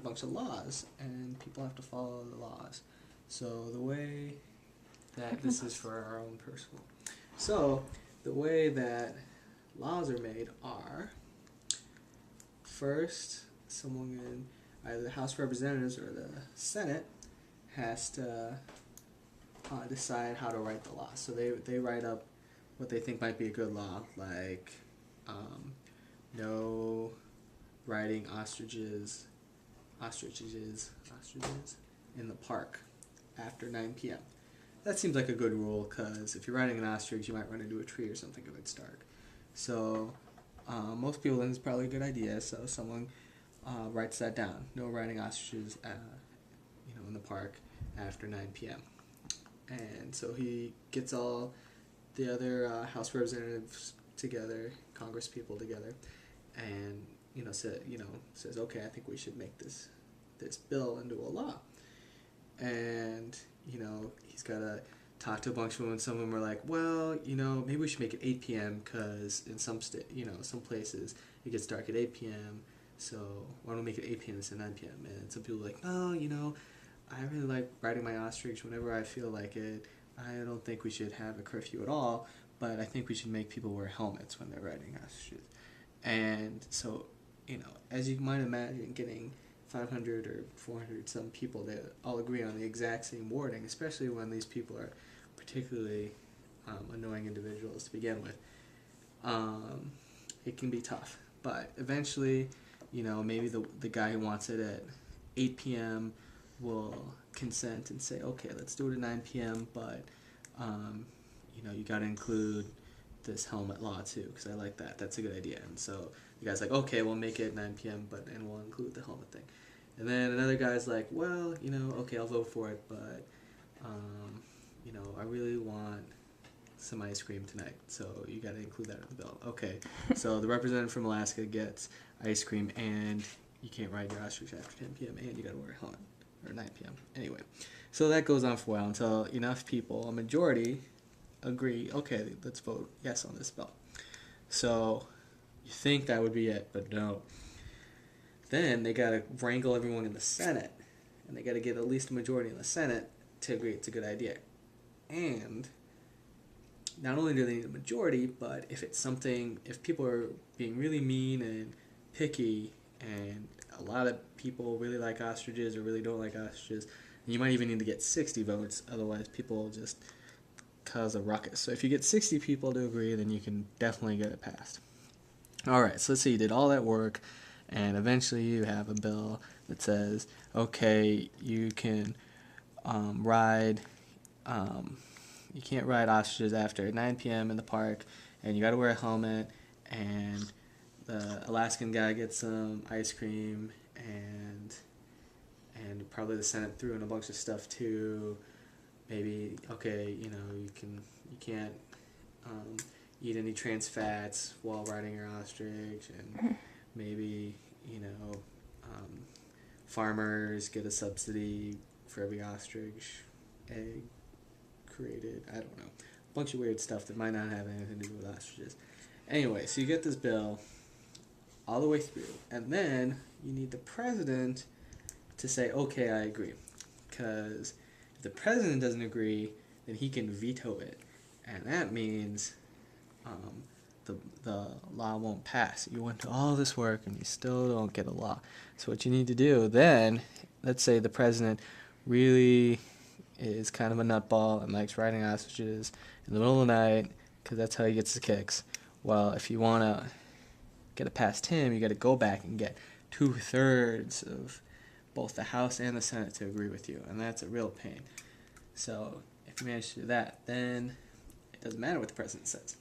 bunch of laws, and people have to follow the laws. So the way that this is for our own personal. So the way that laws are made are, first, someone in either the House of Representatives or the Senate has to decide how to write the law. So they write up what they think might be a good law, like no riding ostriches in the park after 9 p.m. That seems like a good rule, because if you're riding an ostrich, you might run into a tree or something if it's dark. So most people think it's probably a good idea, so someone writes that down. No riding ostriches in the park after 9 p.m. And so he gets all the other House representatives together, Congress people together, and says, okay, I think we should make this bill into a law. And he's got to talk to a bunch of them, and some of them are like, well, maybe we should make it 8 p.m. because in some some places it gets dark at 8 p.m. So why don't we make it 8 p.m. instead of 9 p.m. And some people are like, no, I really like riding my ostrich whenever I feel like it. I don't think we should have a curfew at all, but I think we should make people wear helmets when they're riding ostriches. And so, as you might imagine, getting 500 or 400 some people that all agree on the exact same wording, especially when these people are particularly annoying individuals to begin with, it can be tough. But eventually, maybe the guy who wants it at 8 p.m. will consent and say, okay, let's do it at 9 p.m., but you got to include this helmet law too, because I like that. That's a good idea. And so the guy's like, okay, we'll make it at 9 p.m., and we'll include the helmet thing. And then another guy's like, well, okay, I'll vote for it, but I really want some ice cream tonight, so you got to include that in the bill. Okay, so the representative from Alaska gets ice cream, and you can't ride your ostrich after 10 p.m., and you got to wear a helmet, or 9 p.m. Anyway, so that goes on for a while until enough people, a majority, agree, okay, let's vote yes on this bill. So you think that would be it, but no. Then they got to wrangle everyone in the Senate, and they got to get at least a majority in the Senate to agree it's a good idea. And not only do they need a majority, but if people are being really mean and picky, and a lot of people really like ostriches or really don't like ostriches, you might even need to get 60 votes, otherwise people will just cause a ruckus. So if you get 60 people to agree, then you can definitely get it passed. Alright, so let's say you did all that work, and eventually you have a bill that says, okay, you can you can't ride ostriches after 9 p.m. in the park, and you got to wear a helmet, and the Alaskan guy gets some ice cream, and probably the Senate threw in a bunch of stuff too. Maybe, okay, you can't eat any trans fats while riding your ostrich, and maybe farmers get a subsidy for every ostrich egg created. I don't know, a bunch of weird stuff that might not have anything to do with ostriches. Anyway, so you get this bill all the way through, and then you need the president to say, okay, I agree, because if the president doesn't agree, then he can veto it, and that means the law won't pass. You went to all this work and you still don't get a law. So what you need to do then, let's say the president really is kind of a nutball and likes riding ostriches in the middle of the night, because that's how he gets his kicks. Well, if you want to get it past him, you got to go back and get 2/3 of both the House and the Senate to agree with you, and that's a real pain. So if you manage to do that, then it doesn't matter what the president says.